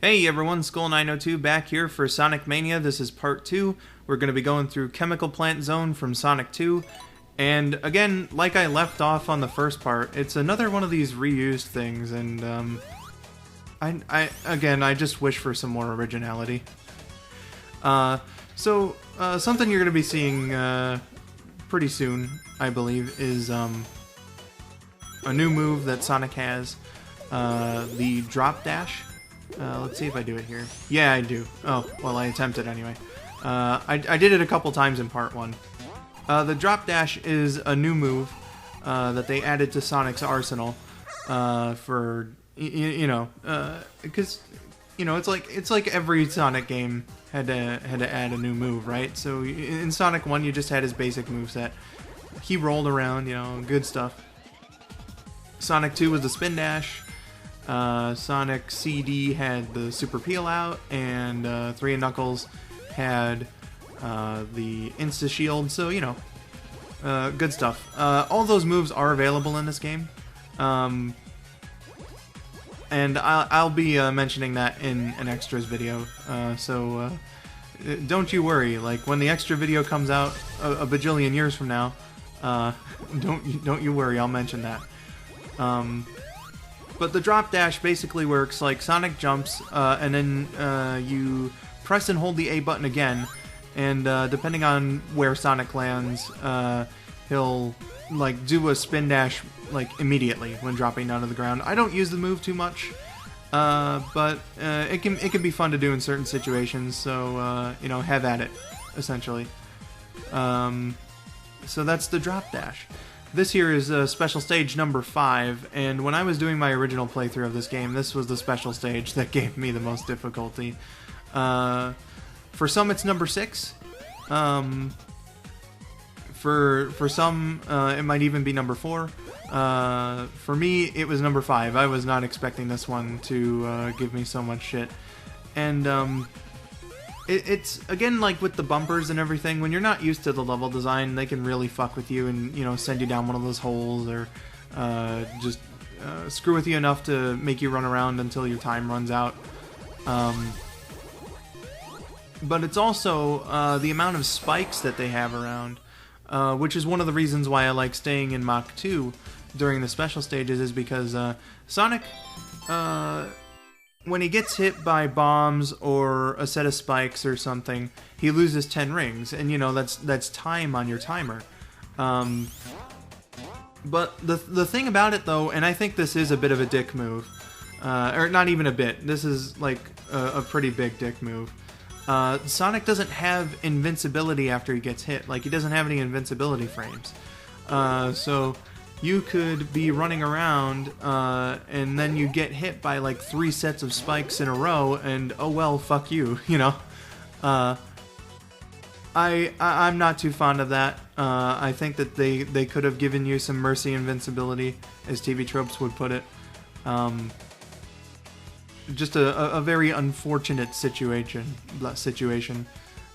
Hey everyone, Skull902 back here for Sonic Mania. This is part 2. We're going to be going through Chemical Plant Zone from Sonic 2. And again, like I left off on the first part, it's another one of these reused things, and I just wish for some more originality. Something you're going to be seeing pretty soon, I believe, is a new move that Sonic has, the Drop Dash. Let's see if I do it here. Yeah, I do. Oh, well, I attempted anyway. I did it a couple times in part 1. The Drop Dash is a new move that they added to Sonic's arsenal for, because, it's like every Sonic game had to add a new move, right? So in Sonic 1, you just had his basic moveset. He rolled around, good stuff. Sonic 2 was the Spin Dash. Sonic CD had the Super Peel Out, and 3 and Knuckles had the Insta Shield, so, good stuff. All those moves are available in this game, and I'll be mentioning that in an extras video, so don't you worry, like, when the extra video comes out a bajillion years from now, don't you worry, I'll mention that. But the Drop Dash basically works like Sonic jumps, and then you press and hold the A button again, and depending on where Sonic lands, he'll like do a spin dash like immediately when dropping down to the ground. I don't use the move too much, but it can be fun to do in certain situations. So have at it, essentially. So that's the Drop Dash. This here is special stage number 5, and when I was doing my original playthrough of this game, this was the special stage that gave me the most difficulty. For some, it's number 6. For some, it might even be number 4. For me, it was number 5. I was not expecting this one to give me so much shit. And it's, again, like with the bumpers and everything, when you're not used to the level design, they can really fuck with you and, send you down one of those holes, or just screw with you enough to make you run around until your time runs out. But it's also the amount of spikes that they have around, which is one of the reasons why I like staying in Mach 2 during the special stages, is because Sonic, when he gets hit by bombs or a set of spikes or something, he loses 10 rings, and that's time on your timer. But the thing about it, though, and I think this is a bit of a dick move, or not even a bit, this is like a pretty big dick move. Sonic doesn't have invincibility after he gets hit. Like, he doesn't have any invincibility frames. So you could be running around, and then you get hit by like 3 sets of spikes in a row, and oh well, fuck you, I'm not too fond of that. I think that they could have given you some mercy invincibility, as TV Tropes would put it. Just a very unfortunate situation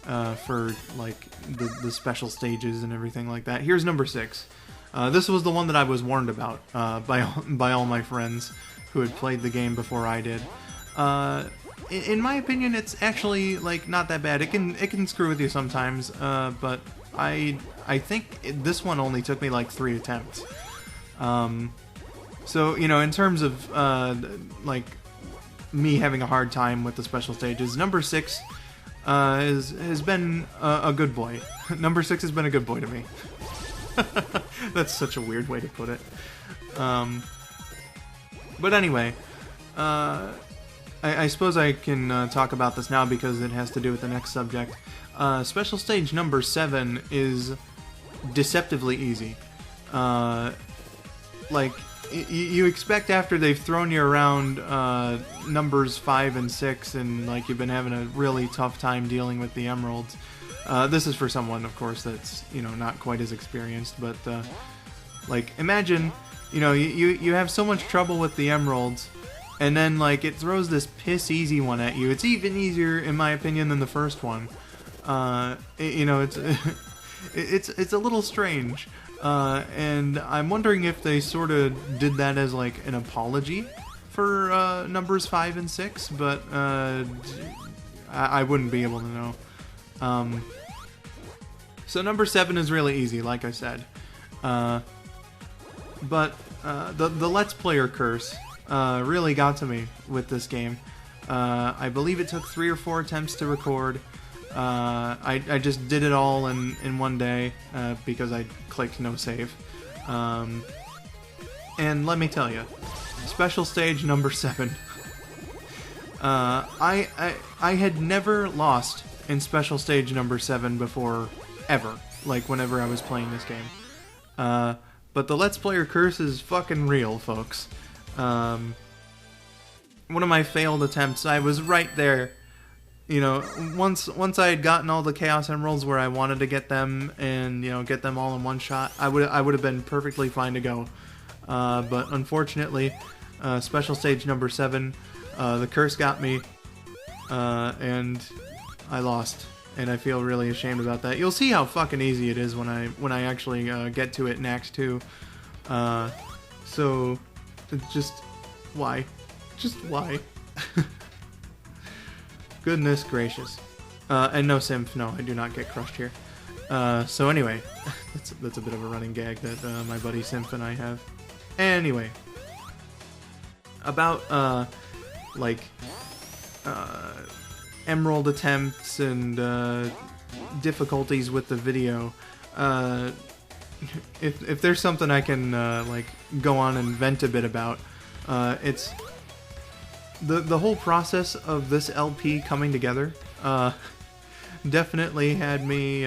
for like the special stages and everything like that. Here's number 6. This was the one that I was warned about by all my friends who had played the game before I did. In my opinion, it's actually like not that bad. It can screw with you sometimes, but I think this one only took me like 3 attempts. So in terms of like me having a hard time with the special stages, number 6 has been a good boy. Number 6 has been a good boy to me. That's such a weird way to put it. But anyway, I suppose I can talk about this now because it has to do with the next subject. Special stage number 7 is deceptively easy. Like, you expect after they've thrown you around numbers 5 and 6, and like you've been having a really tough time dealing with the emeralds. This is for someone, of course, that's not quite as experienced, but like, imagine you have so much trouble with the emeralds, and then like it throws this piss easy one at you. It's even easier, in my opinion, than the first one. It's a little strange. And I'm wondering if they sort of did that as like an apology for numbers 5 and 6, but I wouldn't be able to know. So number 7 is really easy, like I said. But the Let's Player curse really got to me with this game. I believe it took 3 or 4 attempts to record. I just did it all in one day because I clicked no save. And let me tell you, special stage number 7. I had never lost in special stage number 7 before, ever. Like whenever I was playing this game. But the Let's Player curse is fucking real, folks. One of my failed attempts, I was right there. You know, once I had gotten all the Chaos Emeralds where I wanted to get them, and, you know, get them all in one shot, I would have been perfectly fine to go. But unfortunately, special stage number 7, the curse got me, and I lost. And I feel really ashamed about that. You'll see how fucking easy it is when I actually get to it in Act 2. So, just why? Just why? Goodness gracious. And no Symph, no, I do not get crushed here. So anyway, that's a bit of a running gag that my buddy Symph and I have. Anyway, about emerald attempts and difficulties with the video. If there's something I can like go on and vent a bit about, it's the whole process of this LP coming together. Definitely had me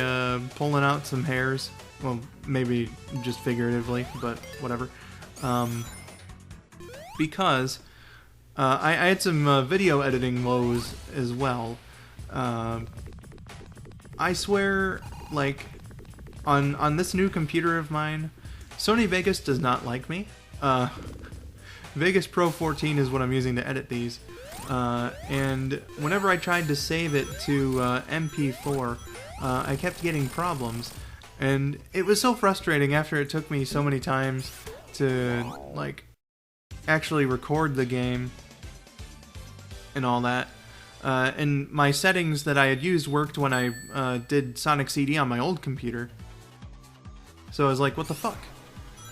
pulling out some hairs. Well, maybe just figuratively, but whatever. Because I had some video editing woes as well. I swear, like, on this new computer of mine, Sony Vegas does not like me. Vegas Pro 14 is what I'm using to edit these. And whenever I tried to save it to MP4, I kept getting problems. And it was so frustrating after it took me so many times to, like, actually record the game and all that. And my settings that I had used worked when I did Sonic CD on my old computer. So I was like, what the fuck?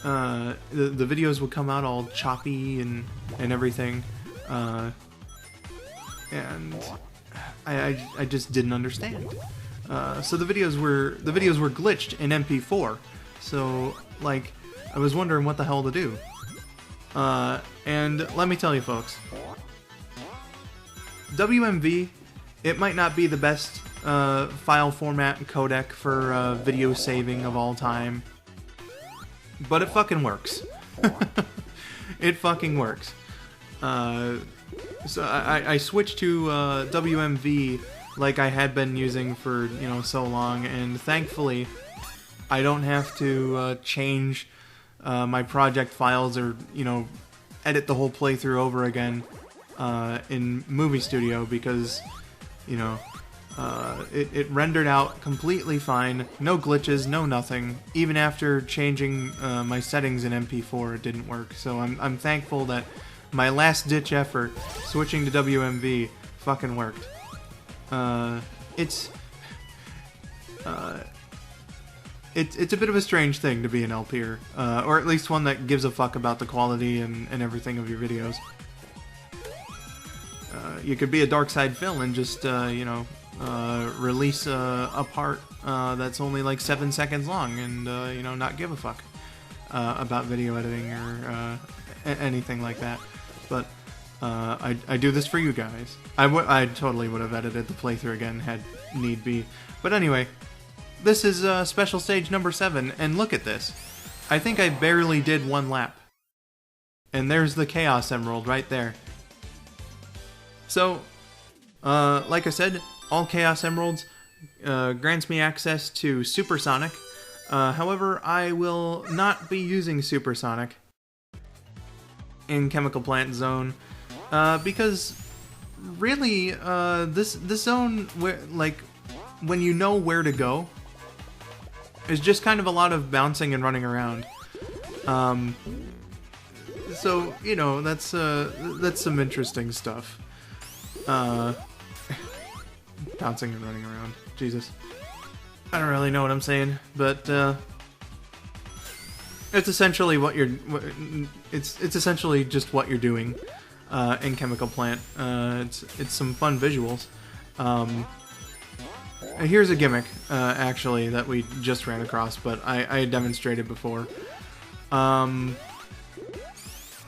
The videos would come out all choppy and everything. And I just didn't understand. So the videos were glitched in MP4. So, like, I was wondering what the hell to do. And let me tell you, folks, WMV, it might not be the best file format and codec for video saving of all time, but it fucking works. It fucking works. So I switched to WMV like I had been using for, you know, so long, and thankfully I don't have to change my project files or, you know, edit the whole playthrough over again in Movie Studio, because, you know, it rendered out completely fine, no glitches, no nothing. Even after changing my settings in MP4, it didn't work. So I'm thankful that my last ditch effort switching to WMV fucking worked. It's a bit of a strange thing to be an LPer, or at least one that gives a fuck about the quality and everything of your videos. You could be a Dark Side Phil and just, you know, release a part that's only like 7 seconds long and, you know, not give a fuck about video editing or anything like that. But I do this for you guys. I totally would have edited the playthrough again had need be. But anyway, this is special stage number 7, and look at this. I think I barely did 1 lap. And there's the Chaos Emerald right there. So, like I said, all Chaos Emeralds grants me access to Supersonic. However, I will not be using Supersonic in Chemical Plant Zone, because really, this zone, where, like, when you know where to go, is just kind of a lot of bouncing and running around. So, you know, that's some interesting stuff. Bouncing and running around. Jesus. I don't really know what I'm saying, but it's essentially what you're. It's essentially just what you're doing in Chemical Plant. It's some fun visuals. Here's a gimmick, actually, that we just ran across, but I demonstrated before.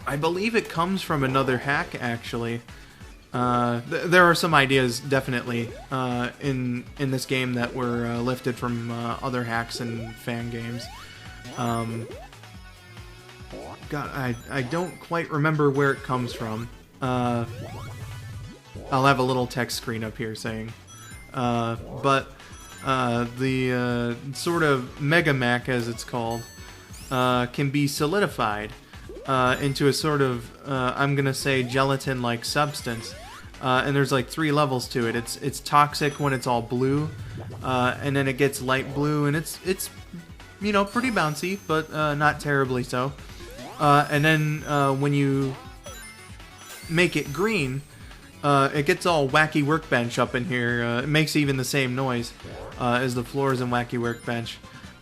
I believe it comes from another hack, actually. There are some ideas, definitely, in this game that were lifted from other hacks and fan games. God, I don't quite remember where it comes from. I'll have a little text screen up here saying. But the sort of Mega Mac, as it's called, can be solidified into a sort of, I'm gonna say, gelatin-like substance. And there's like 3 levels to it. It's toxic when it's all blue, and then it gets light blue, and it's you know, pretty bouncy, but not terribly so. And then when you make it green, it gets all Wacky Workbench up in here. It makes even the same noise as the floors in Wacky Workbench.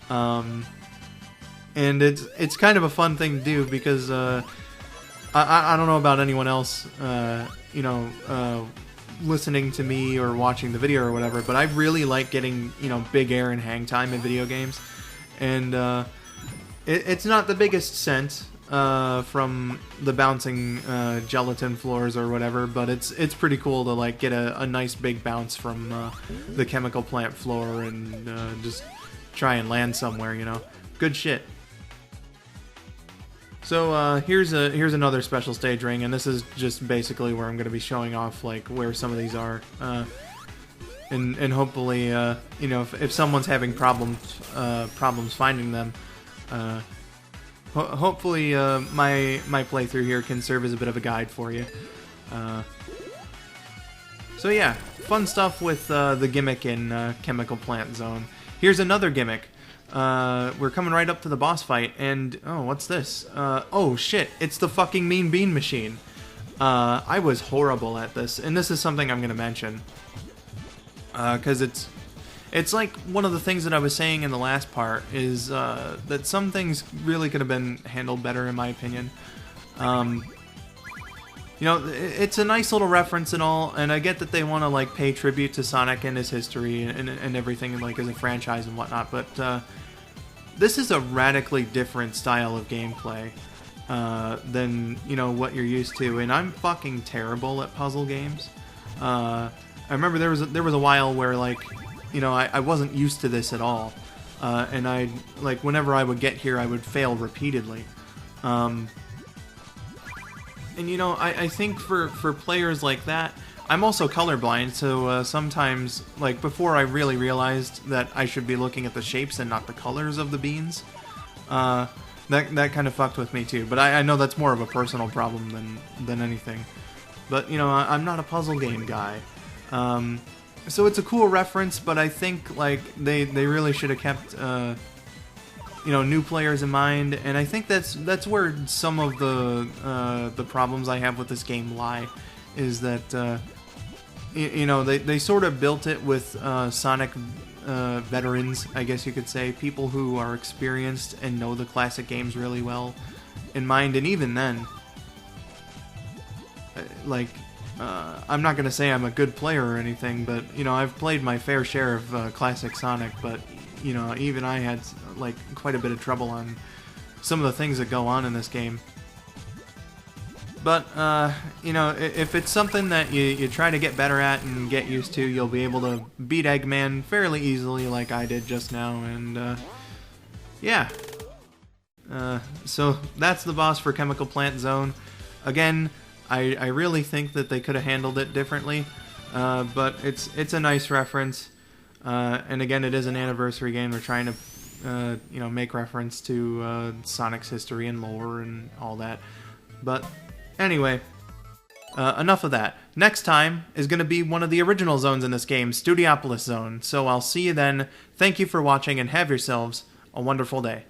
And it's kind of a fun thing to do because I don't know about anyone else, you know, listening to me or watching the video or whatever, but I really like getting, you know, big air and hang time in video games. And it's not the biggest scent from the bouncing gelatin floors or whatever, but it's pretty cool to like get a nice big bounce from the Chemical Plant floor and just try and land somewhere, you know. Good shit. So here's another special stage ring, and this is just basically where I'm going to be showing off like where some of these are, and hopefully you know, if someone's having problems finding them, hopefully my playthrough here can serve as a bit of a guide for you. So yeah, fun stuff with the gimmick in Chemical Plant Zone. Here's another gimmick. We're coming right up to the boss fight, and oh, what's this? Oh shit, it's the fucking Mean Bean Machine. I was horrible at this, and this is something I'm gonna mention, because it's like one of the things that I was saying in the last part is that some things really could have been handled better, in my opinion. You know, it's a nice little reference and all, and I get that they want to like pay tribute to Sonic and his history and everything, like as a franchise and whatnot, but this is a radically different style of gameplay than, you know, what you're used to, and I'm fucking terrible at puzzle games. I remember there was a while where, like, you know, I wasn't used to this at all, and I like whenever I would get here I would fail repeatedly. And you know, I think for players like that, I'm also colorblind, so sometimes, like, before I really realized that I should be looking at the shapes and not the colors of the beans, that kind of fucked with me too. But I know that's more of a personal problem than anything. But, you know, I'm not a puzzle game guy. So it's a cool reference, but I think, like, they really should have kept you know, new players in mind, and I think that's where some of the problems I have with this game lie, is that you know, they sort of built it with Sonic veterans, I guess you could say, people who are experienced and know the classic games really well in mind, and even then, like, I'm not gonna say I'm a good player or anything, but you know, I've played my fair share of classic Sonic, but you know, even I had like quite a bit of trouble on some of the things that go on in this game. But you know, if it's something that you try to get better at and get used to, you'll be able to beat Eggman fairly easily, like I did just now. And yeah, so that's the boss for Chemical Plant Zone. Again, I really think that they could have handled it differently, but it's a nice reference. And again, it is an anniversary game. We're trying to, you know, make reference to Sonic's history and lore and all that. But anyway, enough of that. Next time is going to be one of the original zones in this game, Studiopolis Zone. So I'll see you then. Thank you for watching, and have yourselves a wonderful day.